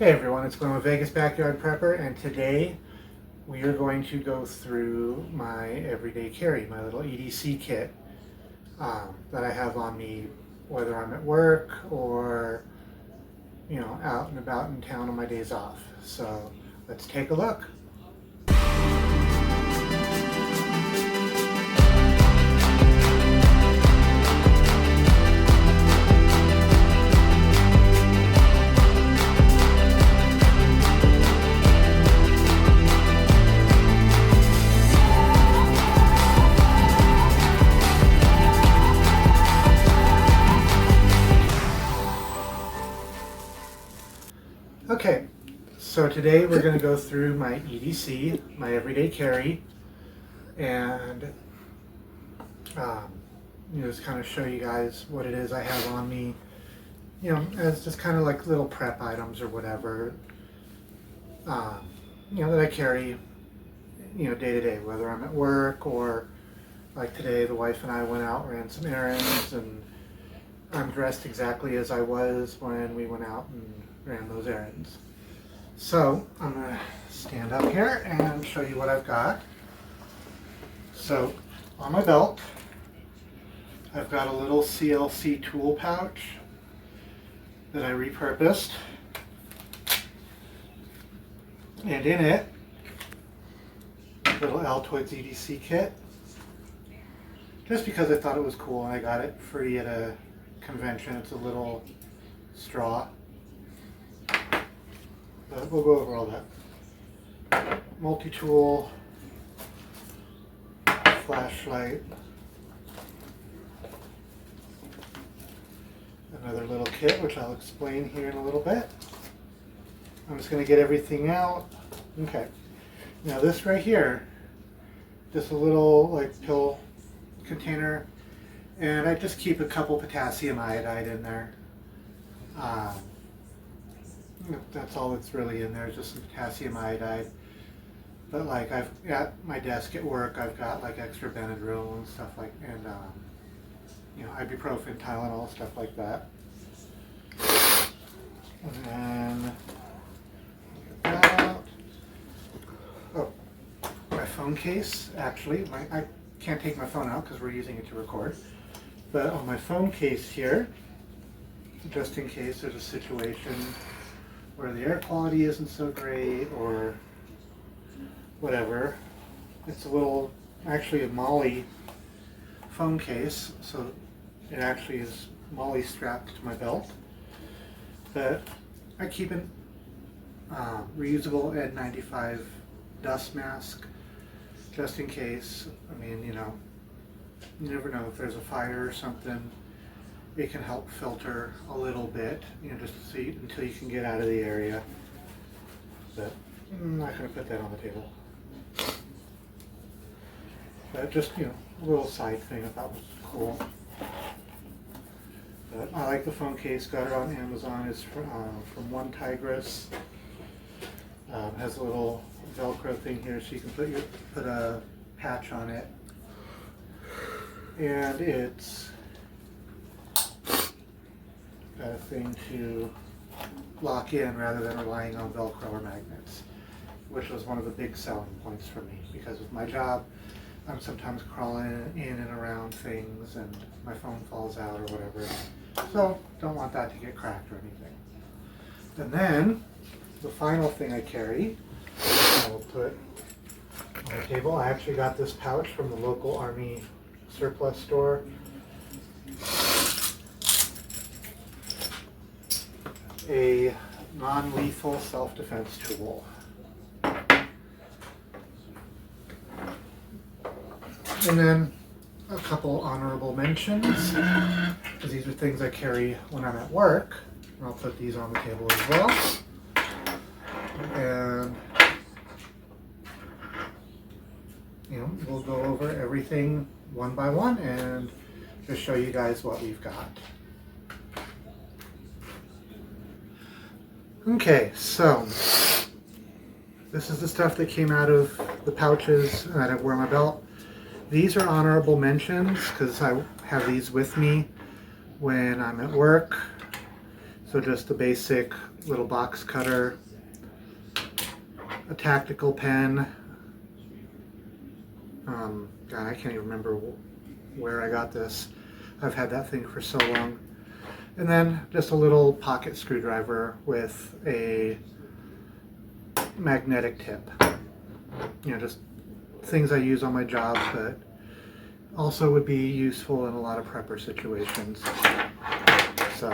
Hey everyone, it's Glenn with Vegas Backyard Prepper, and today we are going to go through my everyday carry, my little EDC kit that I have on me, whether I'm at work or out and about in town on my days off. So let's take a look. Okay, so today we're going to go through my EDC, my everyday carry, and just kind of show you guys what it is I have on me, as just kind of like little prep items or whatever, that I carry, day to day, whether I'm at work or like today the wife and I went out, ran some errands, and I'm dressed exactly as I was when we went out and ran those errands. So I'm going to stand up here and show you what I've got. So on my belt, I've got a little CLC tool pouch that I repurposed. And in it, little Altoids EDC kit. Just because I thought it was cool and I got it free at a convention. It's a little straw. But we'll go over all that. Multi-tool, flashlight, another little kit which I'll explain here in a little bit. I'm just going to get everything out. Okay, now this right here, just a little like pill container, and I just keep a couple potassium iodide in there. That's all that's really in there, is just some potassium iodide. But like I've at my desk at work, I've got like extra Benadryl and stuff like, and ibuprofen, Tylenol, stuff like that. And then get that out. Oh, my phone case. Actually, I can't take my phone out because we're using it to record. But on my phone case here, just in case there's a situation where the air quality isn't so great or whatever. It's actually a MOLLE phone case, so it actually is MOLLE strapped to my belt. But I keep an reusable N95 dust mask just in case. I mean, you never know if there's a fire or something. It can help filter a little bit, just to see until you can get out of the area. But I'm not going to put that on the table. But just, a little side thing I thought was cool. But I like the phone case. Got it on Amazon. It's from One Tigress. Has a little Velcro thing here, so you can put a patch on it. And it's got a thing to lock in rather than relying on Velcro or magnets, which was one of the big selling points for me, because with my job I'm sometimes crawling in and around things and my phone falls out or whatever, so don't want that to get cracked or anything. And then the final thing I carry, I will put on the table. I actually got this pouch from the local Army surplus store. A non-lethal self-defense tool. And then a couple honorable mentions, because these are things I carry when I'm at work. And I'll put these on the table as well. And we'll go over everything one by one and just show you guys what we've got. Okay, so this is the stuff that came out of the pouches that I wear on my belt. These are honorable mentions because I have these with me when I'm at work. So just the basic, little box cutter, a tactical pen. God, I can't even remember where I got this. I've had that thing for so long. And then just a little pocket screwdriver with a magnetic tip. You know, just things I use on my job, but also would be useful in a lot of prepper situations. So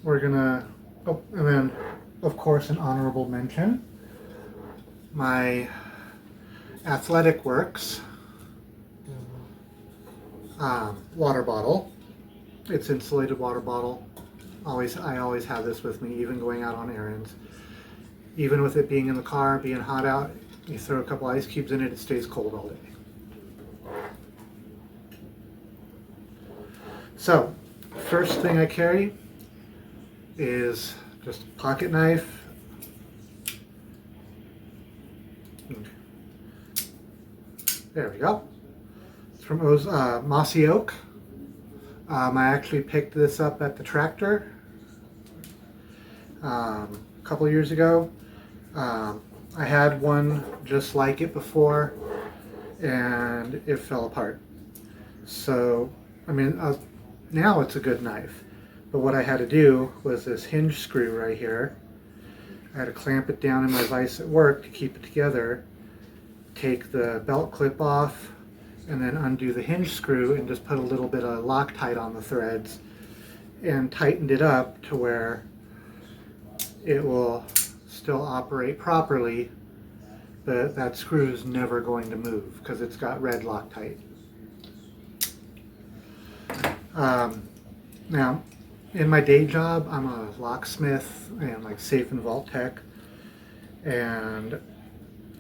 we're gonna, oh, and then of course an honorable mention, my Athletic Works water bottle. It's insulated water bottle. I always have this with me, even going out on errands. Even with it being in the car, being hot out, you throw a couple ice cubes in it, it stays cold all day. So, first thing I carry is just a pocket knife. There we go. It's from Mossy Oak. I actually picked this up at the tractor a couple years ago. I had one just like it before and it fell apart. So, I mean, now it's a good knife. But what I had to do was this hinge screw right here. I had to clamp it down in my vise at work to keep it together, take the belt clip off, and then undo the hinge screw and just put a little bit of Loctite on the threads and tightened it up to where it will still operate properly, but that screw is never going to move because it's got red Loctite. Now, in my day job, I'm a locksmith and like safe and vault tech, and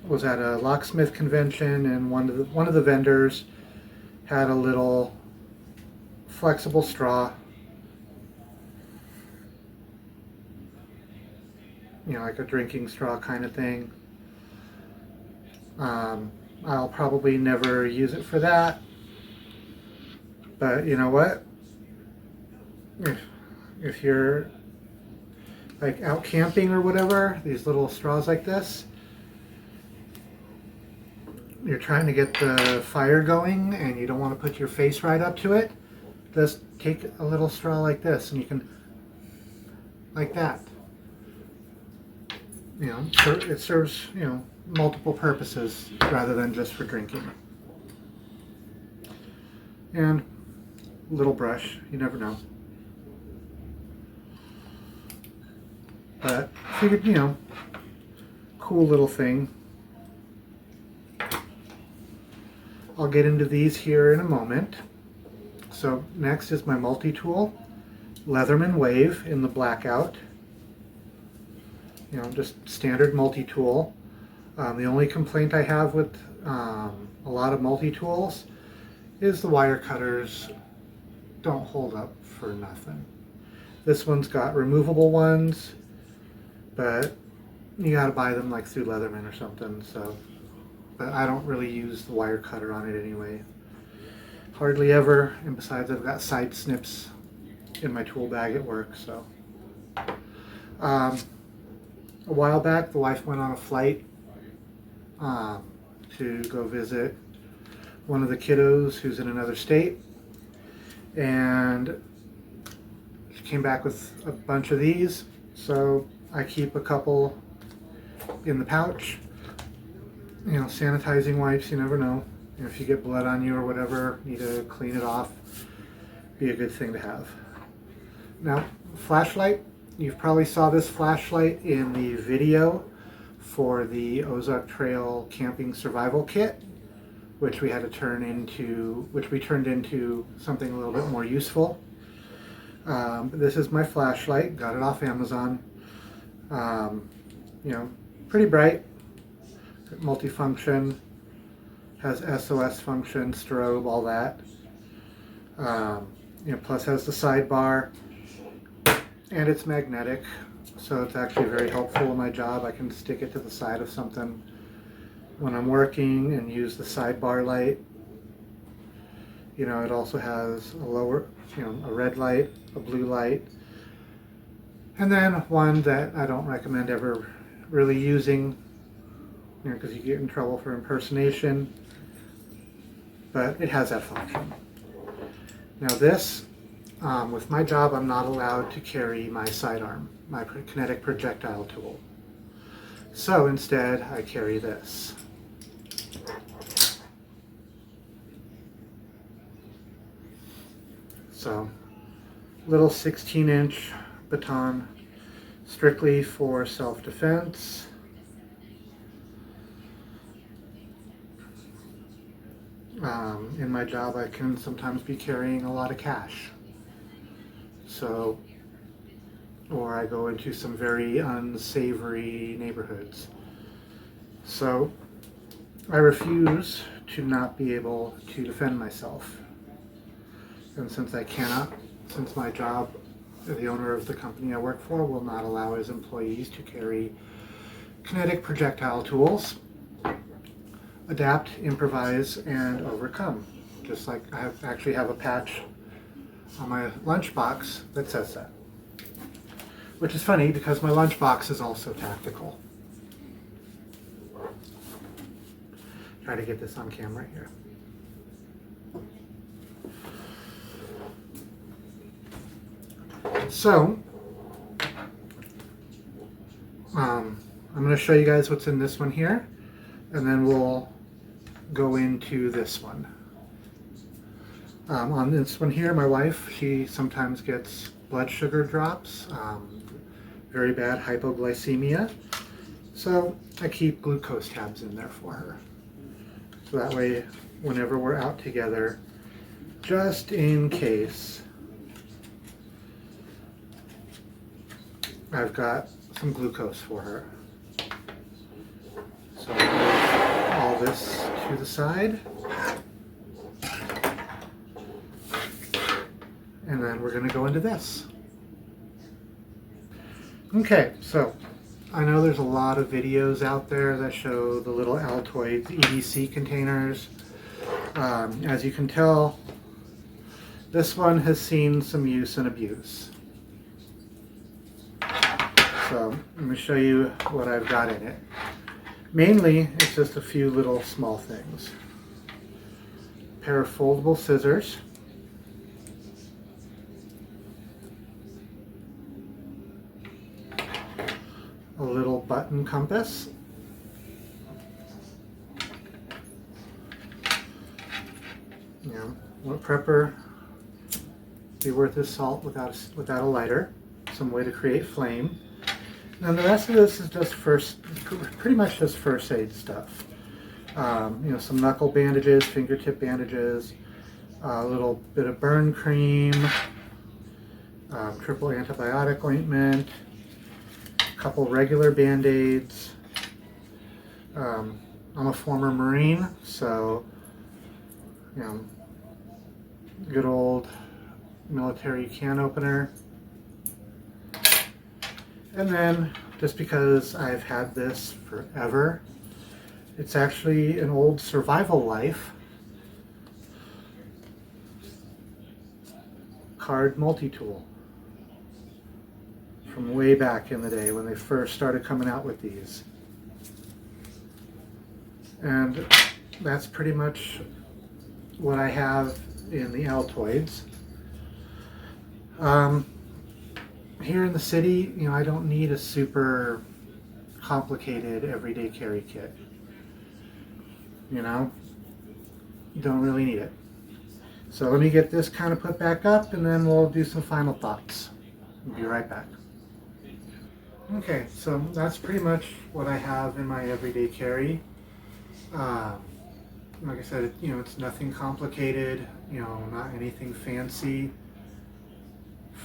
was at a locksmith convention, and one of the vendors had a little flexible straw, you know, like a drinking straw kind of thing. I'll probably never use it for that, but you know what? If you're like out camping or whatever, these little straws like this, you're trying to get the fire going and you don't want to put your face right up to it, just take a little straw like this and you can, like that. You know, it serves, you know, multiple purposes rather than just for drinking. And a little brush, you never know. But figured, you know, cool little thing. I'll get into these here in a moment. So next is my multi-tool, Leatherman Wave in the blackout. You know, just standard multi-tool. The only complaint I have with a lot of multi-tools is the wire cutters don't hold up for nothing. This one's got removable ones, but you gotta buy them like through Leatherman or something, so. But I don't really use the wire cutter on it anyway. Hardly ever, and besides I've got side snips in my tool bag at work, so. A while back, the wife went on a flight to go visit one of the kiddos who's in another state, and she came back with a bunch of these, so I keep a couple in the pouch. You know, sanitizing wipes, you never know. If you get blood on you or whatever, need to clean it off, be a good thing to have. Now, flashlight. You probably saw this flashlight in the video for the Ozark Trail Camping Survival Kit, which we had to turned into something a little bit more useful. This is my flashlight, got it off Amazon. You know, pretty bright, multifunction, has SOS function, strobe, all that. You know, plus has the sidebar, and it's magnetic, so it's actually very helpful in my job. I can stick it to the side of something when I'm working and use the sidebar light. You know, it also has a lower, you know, a red light, a blue light, and then one that I don't recommend ever really using, you know, because you get in trouble for impersonation, but it has that function. Now this, with my job, I'm not allowed to carry my sidearm, my kinetic projectile tool. So instead, I carry this. So, little 16-inch baton, strictly for self-defense. In my job, I can sometimes be carrying a lot of cash. So, or I go into some very unsavory neighborhoods. So, I refuse to not be able to defend myself. And since I cannot, since my job, the owner of the company I work for will not allow his employees to carry kinetic projectile tools, adapt, improvise, and overcome. Just like I actually have a patch on my lunchbox that says that. Which is funny because my lunchbox is also tactical. Try to get this on camera here. So, I'm going to show you guys what's in this one here, and then we'll go into this one. On this one here, my wife, she sometimes gets blood sugar drops, very bad hypoglycemia, so I keep glucose tabs in there for her. So that way, whenever we're out together, just in case, I've got some glucose for her. So I'll move all this to the side. And then we're going to go into this. Okay, so I know there's a lot of videos out there that show the little Altoids EDC containers. As you can tell, this one has seen some use and abuse. So let me show you what I've got in it. Mainly, it's just a few little small things. A pair of foldable scissors. A little button compass. You know, won't prepper be worth his salt without a lighter. Some way to create flame. And the rest of this is just pretty much just first aid stuff. You know, some knuckle bandages, fingertip bandages, a little bit of burn cream, triple antibiotic ointment, a couple regular band-aids. I'm a former Marine, so, you know, good old military can opener. And then, just because I've had this forever, it's actually an old survival life card multi-tool from way back in the day when they first started coming out with these. And that's pretty much what I have in the Altoids. Here in the city, you know, I don't need a super complicated everyday carry kit. You know, don't really need it. So let me get this kind of put back up and then we'll do some final thoughts. We'll be right back. Okay, so that's pretty much what I have in my everyday carry. Like I said, you know, it's nothing complicated, you know, not anything fancy.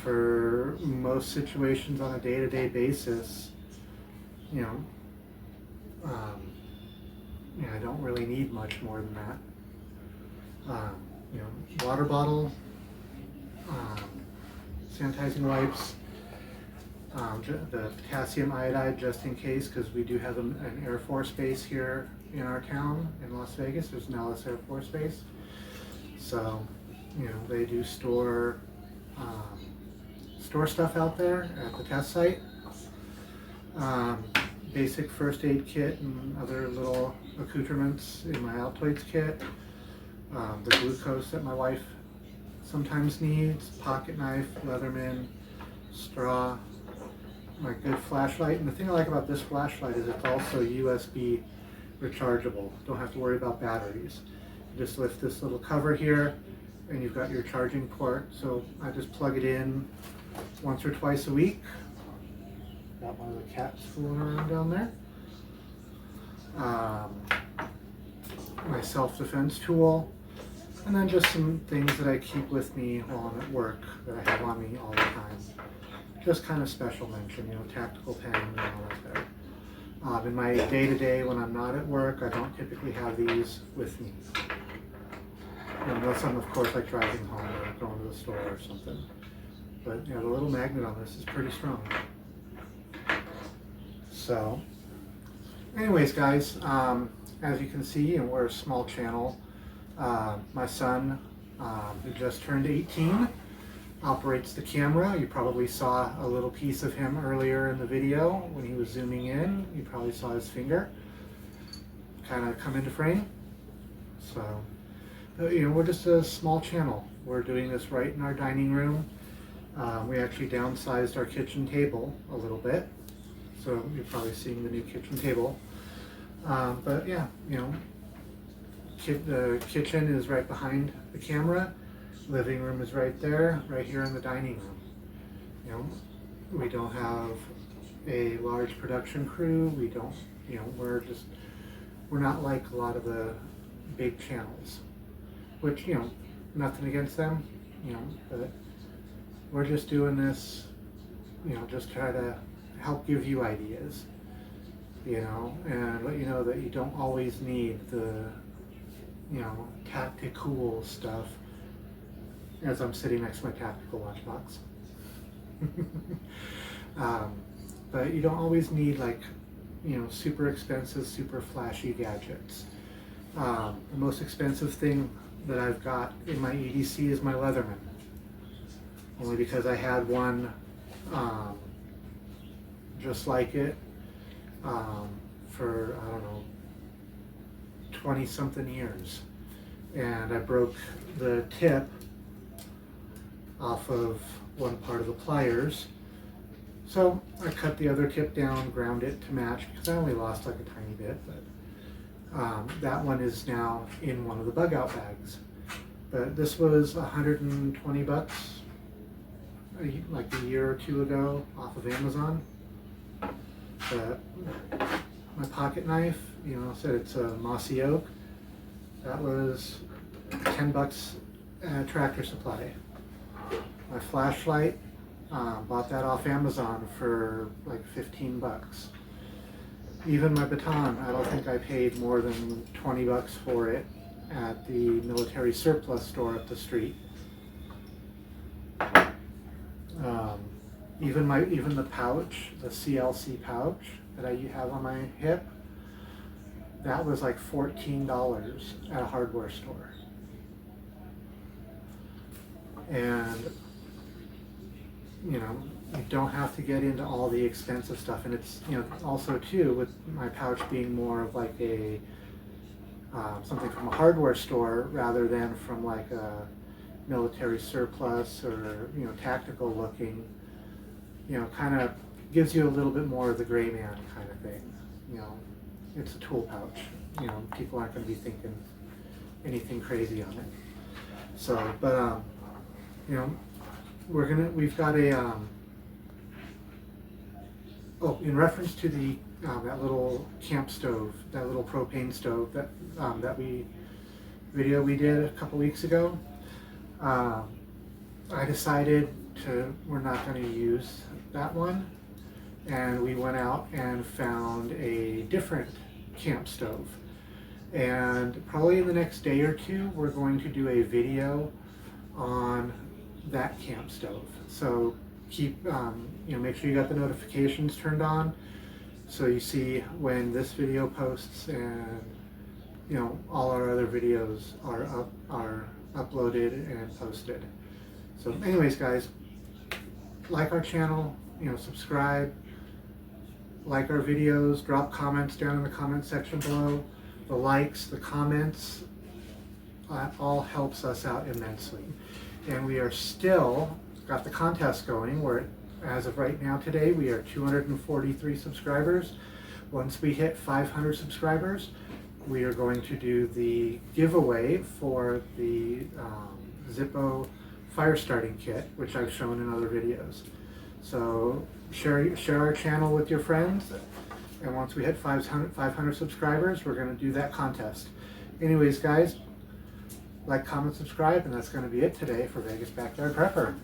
For most situations on a day-to-day basis, you know, yeah, I don't really need much more than that. You know, water bottle, sanitizing wipes, the potassium iodide just in case, because we do have an Air Force base here in our town in Las Vegas. There's an Nellis Air Force Base. So, you know, they do store stuff out there at the test site. Basic first aid kit and other little accoutrements in my Altoids kit. The glucose that my wife sometimes needs, pocket knife, Leatherman, straw, my good flashlight. And the thing I like about this flashlight is it's also USB rechargeable. Don't have to worry about batteries. You just lift this little cover here and you've got your charging port. So I just plug it in once or twice a week. Got one of the cats fooling around down there. My self-defense tool, and then just some things that I keep with me while I'm at work that I have on me all the time. Just kind of special mention, you know, tactical pen and all that there. In my day-to-day when I'm not at work, I don't typically have these with me. Unless I'm, of course, like driving home or going to the store or something. But, you know, the little magnet on this is pretty strong. So, anyways, guys, as you can see, and we're a small channel. My son, who just turned 18, operates the camera. You probably saw a little piece of him earlier in the video when he was zooming in. You probably saw his finger kind of come into frame. So, you know, we're just a small channel. We're doing this right in our dining room. We actually downsized our kitchen table a little bit. So you're probably seeing the new kitchen table. But yeah, you know, the kitchen is right behind the camera. Living room is right there, right here in the dining room. You know, we don't have a large production crew. We don't, you know, we're not like a lot of the big channels, which, you know, nothing against them, you know, but we're just doing this, you know, just try to help give you ideas, you know, and let you know that you don't always need the, you know, tactical stuff, as I'm sitting next to my tactical lunchbox. But you don't always need, like, you know, super expensive, super flashy gadgets. The most expensive thing that I've got in my EDC is my Leatherman, only because I had one just like it for, I don't know, 20 something years, and I broke the tip off of one part of the pliers, so I cut the other tip down, ground it to match, because I only lost like a tiny bit, but that one is now in one of the bug out bags. But this was 120 bucks like a year or two ago off of Amazon. My pocket knife, you know, said it's a mossy oak. That was 10 bucks at Tractor Supply. My flashlight, bought that off Amazon for like 15 bucks. Even my baton, I don't think I paid more than 20 bucks for it at the military surplus store up the street. Even the pouch, the CLC pouch that I have on my hip, that was like $14 at a hardware store. And, you know, you don't have to get into all the expensive stuff. And it's, you know, also too, with my pouch being more of like a something from a hardware store rather than from like a military surplus or, you know, tactical looking, you know, kind of gives you a little bit more of the gray man kind of thing. You know, it's a tool pouch. You know, people aren't going to be thinking anything crazy on it. So, but you know, we've got a oh, in reference to the that little camp stove, that little propane stove that video we did a couple weeks ago. I decided we're not going to use that one, and we went out and found a different camp stove, and probably in the next day or two we're going to do a video on that camp stove. So keep you know, make sure you got the notifications turned on so you see when this video posts, and you know, all our other videos are uploaded and posted. So anyways, guys, like our channel, subscribe, like our videos, drop comments down in the comment section below. The likes, the comments, all helps us out immensely. And we are still got the contest going where as of right now today, we are 243 subscribers. Once we hit 500 subscribers, we are going to do the giveaway for the Zippo fire starting kit, which I've shown in other videos. So share our channel with your friends, and once we hit 500 subscribers, we're going to do that contest. Anyways, guys, like, comment, subscribe, and that's going to be it today for Vegas Backyard Prepper.